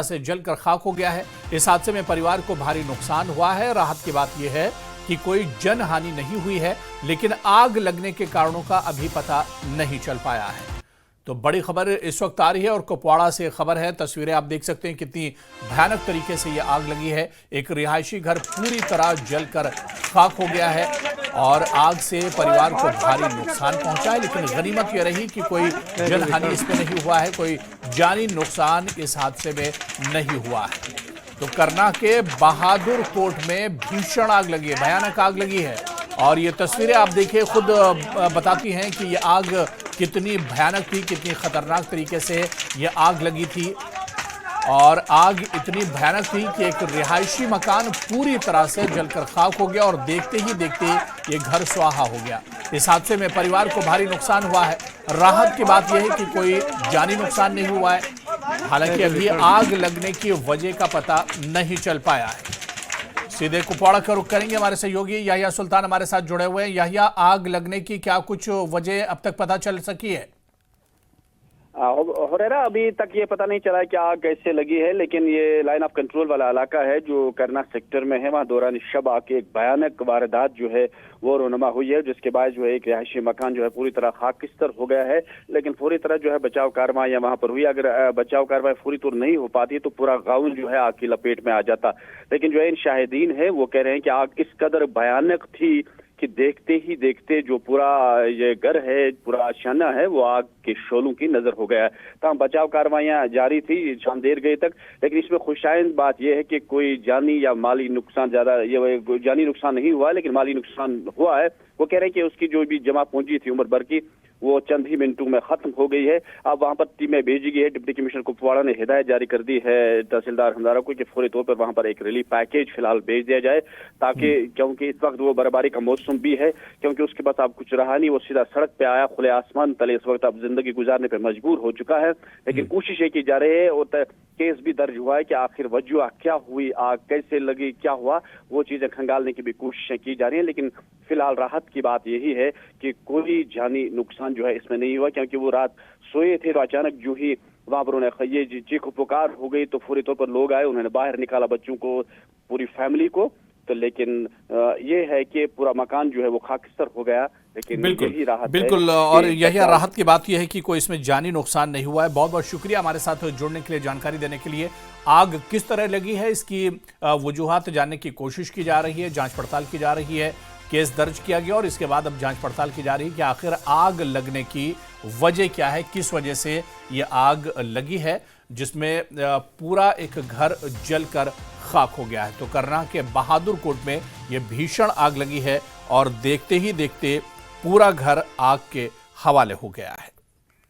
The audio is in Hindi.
से जलकर खाक हो गया है। इस हादसे में परिवार को भारी नुकसान हुआ है। राहत की बात यह है कि कोई जनहानि नहीं हुई है, लेकिन आग लगने के कारणों का अभी पता नहीं चल पाया है। तो बड़ी खबर इस वक्त आ रही है और कुपवाड़ा से खबर है। तस्वीरें आप देख सकते हैं कितनी भयानक तरीके से यह आग लगी है। एक रिहायशी घर पूरी तरह जलकर खाक हो गया है और आग से परिवार को भारी नुकसान पहुंचा है, लेकिन गनीमत यह रही कि कोई जनहानि इसमें नहीं हुआ है, कोई जानी नुकसान इस हादसे में नहीं हुआ है। तो करना के बहादुर कोट में भीषण आग लगी है, भयानक आग लगी है और ये तस्वीरें आप देखिए खुद बताती हैं कि ये आग कितनी भयानक थी, कितनी खतरनाक तरीके से ये आग लगी थी। और आग इतनी भयानक थी कि एक रिहायशी मकान पूरी तरह से जलकर खाक हो गया और देखते ही देखते ये घर स्वाहा हो गया। इस हादसे में परिवार को भारी नुकसान हुआ है। राहत की बात यह है कि कोई जानी नुकसान नहीं हुआ है। हालांकि अभी आग लगने की वजह का पता नहीं चल पाया है। सीधे कुपवाड़ा का रुख करेंगे, हमारे सहयोगी याहिया सुल्तान हमारे साथ जुड़े हुए हैं। याहिया, आग लगने की क्या कुछ वजह अब तक पता चल सकी है? हुरैरा, अभी तक ये पता नहीं चला कि आग कैसे लगी है, लेकिन ये लाइन ऑफ कंट्रोल वाला इलाका है जो करना सेक्टर में है। वहाँ दौरान शब आग की एक भयानक वारदात जो है वो रोनमा हुई है, जिसके बाद जो है एक रिहायशी मकान जो है पूरी तरह खाकिस्तर हो गया है। लेकिन पूरी तरह जो है बचाव कार्रवाई वहाँ पर हुई। अगर बचाव कार्रवाई पूरी तरह नहीं हो पाती तो पूरा गाँव जो है आग की लपेट में आ जाता। लेकिन जो है इन शाहिदीन है वो कह रहे हैं कि आग इस कदर भयानक थी कि देखते ही देखते जो पूरा ये घर है, पूरा आशियाना है, वो आग के शोलों की नजर हो गया है। तमाम बचाव कार्रवाइयां जारी थी शाम देर गई तक, लेकिन इसमें खुशाइंद बात यह है कि कोई जानी या माली नुकसान ज्यादा, ये जानी नुकसान नहीं हुआ है, लेकिन माली नुकसान हुआ है। वो कह रहे हैं कि उसकी जो भी जमा पूंजी थी उम्र भर की, वो चंद ही मिनटों में खत्म हो गई है। अब वहां पर टीमें भेजी गई है। डिप्टी कमिश्नर कुपवाड़ा ने हिदायत जारी कर दी है तहसीलदार हंदारा को कि फौरी तौर पर वहां पर एक रिलीफ पैकेज फिलहाल भेज दिया जाए, ताकि क्योंकि इस वक्त वो बर्फबारी का मौसम भी है, क्योंकि उसके पास अब कुछ रहा नहीं। वो सीधा सड़क पे आया, खुले आसमान तले इस वक्त अब जिंदगी गुजारने पर मजबूर हो चुका है। लेकिन कोशिश ये की जा रही है और केस भी दर्ज हुआ है कि आखिर वजह क्या हुई, आग कैसे लगी, क्या हुआ, वो चीजें खंगालने की भी कोशिशें की जा रही हैं। लेकिन फिलहाल राहत की बात यही है कि कोई जानी नुकसान जो है इसमें नहीं हुआ, क्योंकि वो रात सोए थे तो अचानक जो ही वहां पर उन्हें ये चीख पुकार हो गई तो फौरी तौर पर लोग आए, उन्होंने बाहर निकाला बच्चों को, पूरी फैमिली को। तो लेकिन ये है कि पूरा मकान जो है वो खाकिस्तर हो गया। लेकिन यही राहत बिल्कुल है। और यही राहत की बात यह है कि कोई इसमें जानी नुकसान नहीं हुआ है। बहुत बहुत शुक्रिया हमारे साथ जुड़ने के लिए, जानकारी देने के लिए। आग किस तरह लगी है इसकी वजूहात जानने की कोशिश की जा रही है, जांच पड़ताल की जा रही है, केस दर्ज किया गया और इसके बाद अब जांच पड़ताल की जा रही है कि आखिर आग लगने की वजह क्या है, किस वजह से ये आग लगी है, जिसमें पूरा एक घर जलकर खाक हो गया है। तो करना के बहादुर कोट में ये भीषण आग लगी है और देखते ही देखते पूरा घर आग के हवाले हो गया है।